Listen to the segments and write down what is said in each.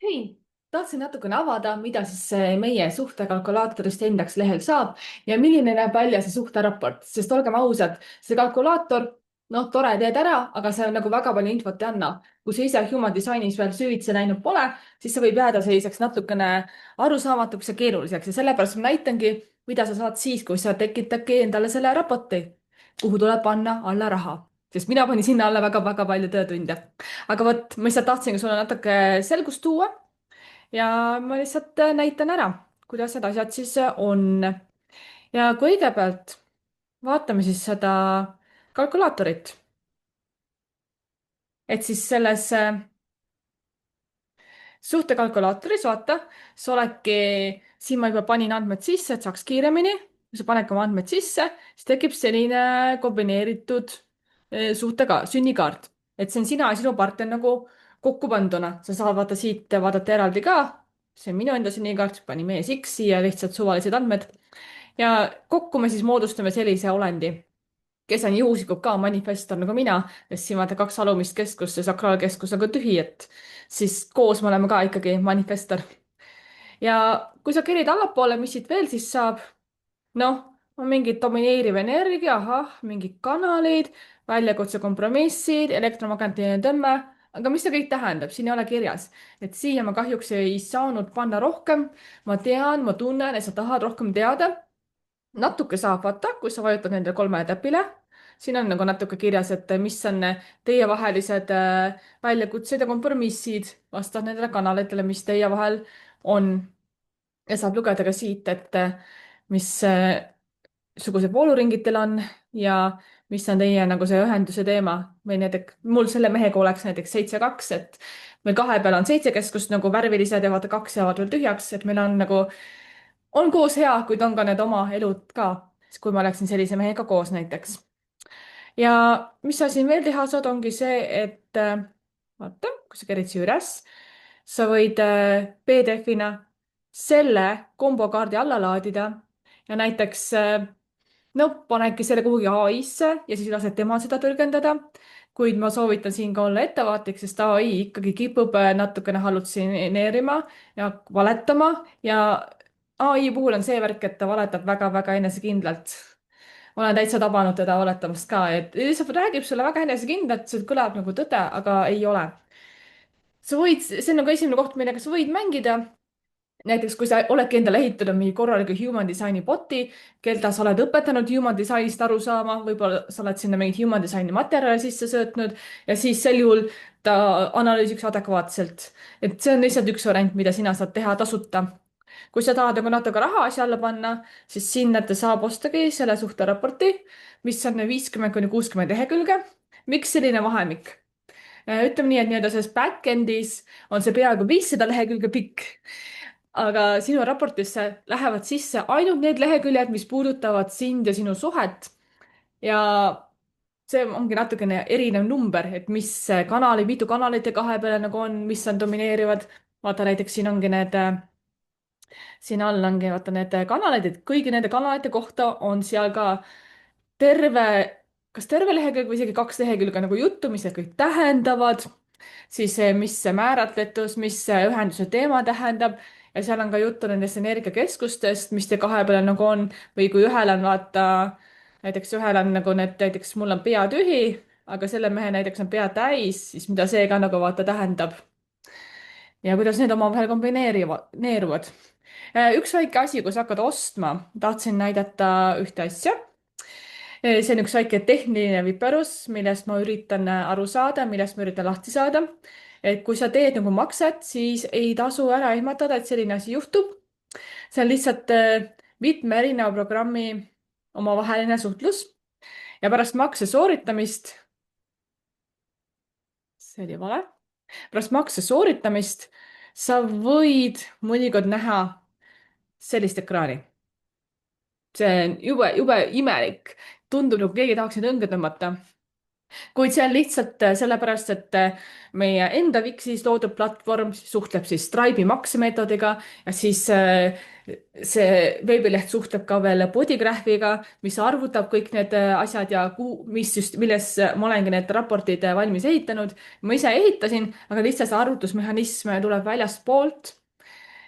Hei, tahtsin natukene avada, mida siis see meie suhtekalkulaatorist endaks lehel saab ja milline näeb välja see suhteraport, sest olgem ausad, see kalkulaator, noh, tore, teed ära, aga see on nagu väga palju infot ei anna. kui sa ise Human Designis veel süvitsi näinud pole, siis see võib jääda selliseks natukene arusaamatuks ja keeruliseks ja sellepärast ma näitangi, mida sa saad siis, kui sa tekitadki endale selle raporti, kuhu tuleb panna alla raha, sest mina panin sinna alla väga-väga palju töötunde. aga vot, ma lihtsalt tahtsingi sulle natuke selgust tuua ja ma lihtsalt näitan ära, kuidas need asjad siis on. ja kõigepealt vaatame siis seda kalkulaatorit. et siis selles suhtekalkulaatoris, vaata, sa oledki, siin ma juba panin andmed sisse, et saaks kiiremini. kui sa paned oma andmed sisse, siis tekib selline kombineeritud suhtega sünnikaart. et see on sina ja sinu partner nagu kokku panduna. sa saad vaata siit vaadata eraldi ka. see on minu enda sünnikaart, panin mees X siia lihtsalt suvalised andmed. ja kokku me siis moodustame sellise olendi, kes on juhuslikult ka manifestor nagu mina, sest siin vaata kaks alumist keskust ja sakraalkeskus nagu tühi, et siis koos me oleme ka ikkagi manifestor. ja kui sa kerid allapoole, mis siit veel siis saab? noh, on mingi domineeriv energia, ahah, mingid kanalid, väljakutse kompromissid, elektromagnetiline tõmme, aga mis see kõik tähendab, siin ei ole kirjas. et siia ma kahjuks ei saanud panna rohkem. ma tean, ma tunnen, et sa tahad rohkem teada. natuke saab vaata, kui sa vajutad nendele kolmele täpile. siin on nagu natuke kirjas, et mis on teievahelised väljakutsed ja kompromissid vastavalt nendele kanalitele, mis teie vahel on. ja saab lugeda ka siit, et mis sugused vooluringid teil on ja mis on teie nagu see ühenduse teema või näiteks mul selle mehega oleks näiteks 7-2, et meil kahe peal on 7 keskust nagu värvilised ja vaata 2 jäävad veel tühjaks, et meil on nagu on koos hea, kuid on ka need oma elud ka, kui ma oleksin sellise mehega koos näiteks. ja mis sa siin veel teha saad, ongi see, et vaata, kui sa kerid siia üles, sa võid PDF-ina selle kombokaardi alla laadida ja näiteks no panedki selle kuhugi ai-sse ja siis lased temal seda tõlgendada. kuid ma soovitan siin ka olla ettevaatlik, sest ai ikkagi kipub natukene hallutseneerima ja valetama ja ai puhul on see värk, et ta valetab väga-väga enesekindlalt. olen täitsa tabanud teda valetamast ka, et lihtsalt räägib sulle väga enesekindlalt, see kõlab nagu tõde, aga ei ole. sa võid, see on nagu esimene koht, millega sa võid mängida. näiteks kui sa oledki endale ehitanud mingi korraliku human design'i bot'i, kelda sa oled õpetanud human design'ist aru saama, võib-olla sa oled sinna mingeid human design'i materjale sisse söötnud ja siis sel juhul ta analüüsiks adekvaatselt. et see on lihtsalt üks variant, mida sina saad teha tasuta. kui sa tahad nagu natuke raha asja alla panna, siis sinna ta saab ostagi selle suhteraporti, mis on 50–60 lehekülge. miks selline vahemik? ütleme nii, et nii-öelda selles back-end'is on see peaaegu 500 lehekülge pikk, aga sinu raportisse lähevad sisse ainult need leheküljed, mis puudutavad sind ja sinu suhet. ja see ongi natukene erinev number, et mis kanali, mitu kanalit ja kahe peale nagu on, mis on domineerivad. vaata näiteks siin ongi need, siin all ongi vaata need kanalid, et kõigi nende kanalite kohta on seal ka terve, kas terve lehekülg või isegi 2 lehekülge nagu juttu, mis need kõik tähendavad, siis mis see määratletus, mis see ühenduse teema tähendab ja seal on ka juttu nendest energiakeskustest, mis te kahe peal nagu on või kui ühel on vaata, näiteks ühel on nagu need, näiteks mul on pea tühi, aga selle mehe näiteks on pea täis, siis mida see ka nagu vaata tähendab. ja kuidas need omavahel kombineeruvad. üks väike asi, kui sa hakkad ostma, tahtsin näidata ühte asja. see on üks väike tehniline viperus, millest ma üritan aru saada, millest ma üritan lahti saada. et kui sa teed nagu makset, siis ei tasu ära ehmatada, et selline asi juhtub. see on lihtsalt mitme erineva programmi omavaheline suhtlus ja pärast makse sooritamist, see oli vale, pärast makse sooritamist sa võid mõnikord näha sellist ekraani. see on jube, jube imelik. tundub nagu keegi tahaks neid õnge tõmmata. kuid see on lihtsalt sellepärast, et meie enda Wixis loodud platvorm suhtleb siis Stripe'i maksemeetodiga ja siis see veebileht suhtleb ka veel Bodygraphiga, mis arvutab kõik need asjad ja milles ma olengi need raportid valmis ehitanud. ma ise ehitasin, aga lihtsalt see arvutusmehhanism tuleb väljastpoolt.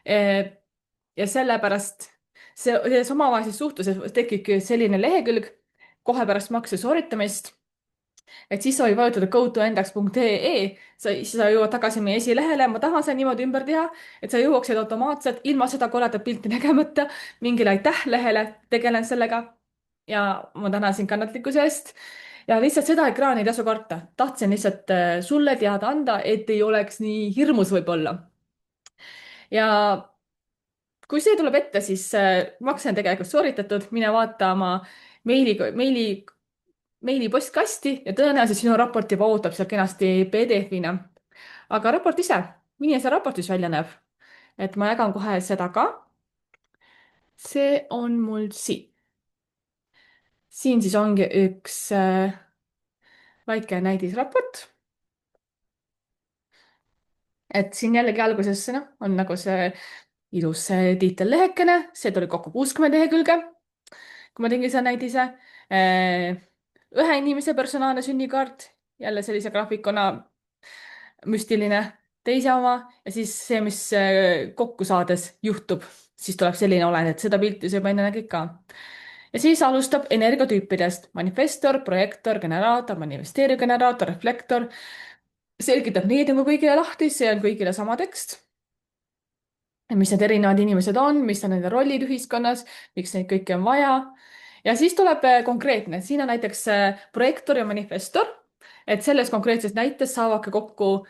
Eh, ja sellepärast selles omavahelises suhtluses tekibki selline lehekülg kohe pärast makse sooritamist, et siis sa võid vajutada gotoindex.ee, siis sa jõuad tagasi meie esilehele, ma tahan seda niimoodi ümber teha, et sa jõuaksid automaatselt ilma seda koledat pilti nägemata mingile aitäh lehele, tegelen sellega ja ma tänan sind kannatlikkuse eest. ja lihtsalt seda ekraani ei tasu karta, tahtsin lihtsalt sulle teada anda, et ei oleks nii hirmus võib-olla. ja kui see tuleb ette, siis makse on tegelikult sooritatud, mine vaata oma meilipostkasti ja tõenäoliselt sinu raport juba ootab seal kenasti PDF-ina. aga raport ise, milline see raport siis välja näeb? et ma jagan kohe seda ka. see on mul siin. siin siis ongi üks väike näidisraport. et siin jällegi alguses noh, on nagu see ilus tiitellehekene, see tuli kokku 60 lehekülge, kui ma tegin selle näidise. ühe inimese personaalne sünnikaart, jälle sellise graafikuna müstiline, teise oma ja siis see, mis kokku saades juhtub, siis tuleb selline olend, et seda pilti sa juba enne nägid ka. ja siis alustab energiatüüpidest manifestor, projektor, generaator, manifesteeriv generaator, reflektor. selgitab need nagu kõigile lahti, see on kõigile sama tekst. mis need erinevad inimesed on, mis on nende rollid ühiskonnas, miks neid kõiki on vaja. ja siis tuleb konkreetne, siin on näiteks projektor ja manifestor, et selles konkreetses näites saavadki kokku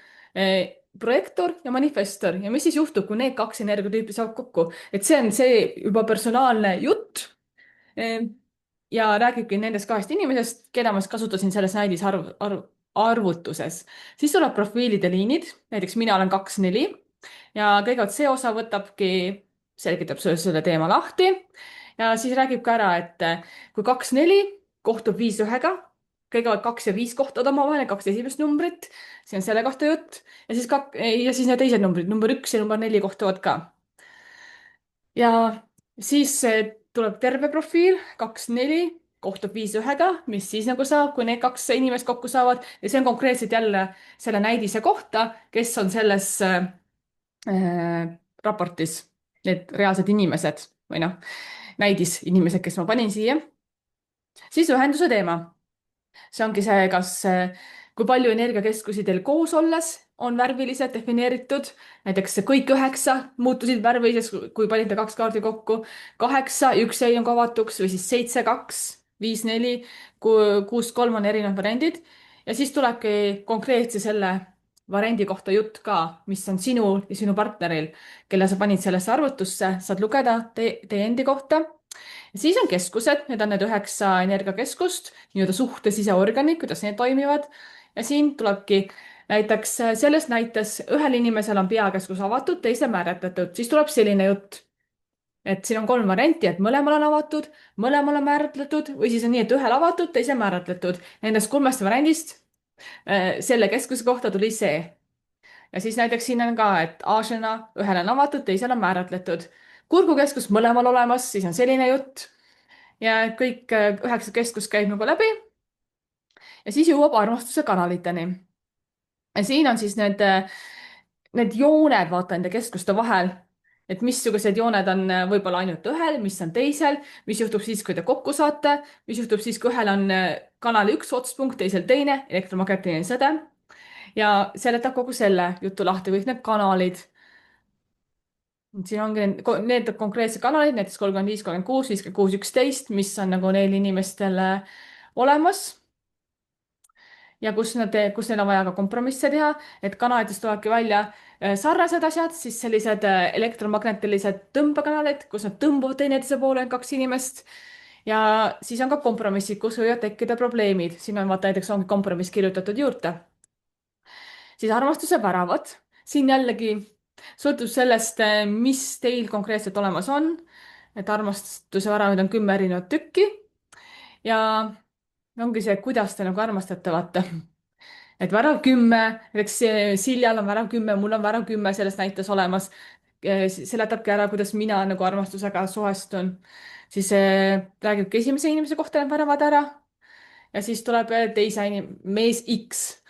projektor ja manifestor ja mis siis juhtub, kui need kaks energiatüüpi saavad kokku, et see on see juba personaalne jutt. ja räägibki nendest kahest inimesest, keda ma kasutasin selles arvutuses. siis tuleb profiilide liinid, näiteks mina olen 2-4 ja kõigepealt see osa võtabki, selgitab sulle selle teema lahti ja siis räägib ka ära, et kui 2-4 kohtub 5-1-ga, kõigepealt 2 ja 5 kohtuvad omavahel, kaks esimest numbrit, see on selle kohta jutt ja siis need teised numbrid, number 1 ja number 4 kohtuvad ka. ja siis tuleb terve profiil, 2-4 kohtub 5-1-ga, mis siis nagu saab, kui need kaks inimest kokku saavad ja see on konkreetselt jälle selle näidise kohta, kes on selles raportis need reaalsed inimesed või noh, näidisinimesed, kes ma panin siia. siis ühenduse teema. see ongi see, kas, kui palju energiakeskusi teil koos olles on värviliselt defineeritud. näiteks kõik 9 muutusid värviliseks, kui panite 2 kaardi kokku. 8, 1 jäi nagu avatuks või siis 7, 2, 5, 4, 6, 3 on erinevad variandid. ja siis tulebki konkreetse selle variandi kohta jutt ka, mis on sinul ja sinu partneril, kelle sa panid sellesse arvutusse, saad lugeda teie endi kohta. ja siis on keskused, need on need 9 energiakeskust, nii-öelda suhte siseorganid, kuidas need toimivad. ja siin tulebki näiteks selles näites ühel inimesel on peakeskus avatud, teisel määratletud, siis tuleb selline jutt. et siin on 3 varianti, et mõlemal on avatud, mõlemal on määratletud või siis on nii, et ühel avatud, teisel määratletud. Nendest 3 variandist selle keskuse kohta tuli see. ja siis näiteks siin on ka, et Aasiana ühel on avatud, teisel on määratletud. kurgukeskus mõlemal olemas, siis on selline jutt. ja kõik 9 keskust käib nagu läbi. ja siis jõuab armastuse kanaliteni. ja siin on siis need jooned, vaata nende keskuste vahel. et missugused jooned on võib-olla ainult ühel, mis on teisel, mis juhtub siis, kui te kokku saate, mis juhtub siis, kui ühel on kanali üks otspunkt, teisel teine, elektromagnetiline säde. ja seletab kogu selle jutu lahti, kõik need kanalid. siin ongi need konkreetsed kanalid, näiteks 35, 36, 56, 11, mis on nagu neil inimestel olemas. ja kus neil on vaja ka kompromisse teha, et kanalitest tulebki välja sarnased asjad, siis sellised elektromagnetilised tõmbekanalid, kus nad tõmbuvad teineteise poole, 2 inimest. ja siis on ka kompromissid, kus võivad tekkida probleemid, siin on vaata näiteks ongi kompromiss kirjutatud juurde. siis armastuse väravad, siin jällegi sõltub sellest, mis teil konkreetselt olemas on. et armastuse väravaid on 10 erinevat tükki ja ongi see, kuidas te nagu armastate, vaata. et värav 10, näiteks Siljal on värav 10, mul on värav 10 selles näites olemas. Seletabki ära, kuidas mina nagu armastusega suhestun. siis räägibki esimese inimese kohta need väravad ära ja siis tuleb teise mees X,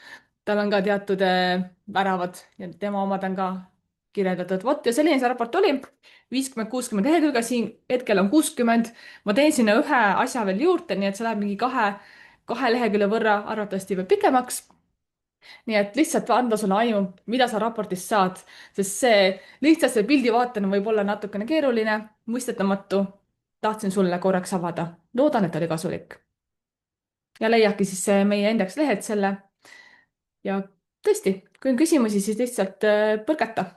tal on ka teatud väravad ja tema omad on ka kirjeldatud. vot ja selline see raport oli. 50-60 lehekülge, siin hetkel on 60. ma teen sinna ühe asja veel juurde, nii et see läheb mingi kahe lehekülje võrra, arvatavasti veel pikemaks. nii et lihtsalt anda sulle aimu, mida sa raportist saad, sest see lihtsalt selle pildi vaatena võib olla natukene keeruline, mõistetamatu. tahtsin sulle korraks avada. loodan, et oli kasulik. ja leiadki siis meie indekslehed selle. ja tõesti, kui on küsimusi, siis lihtsalt põrgata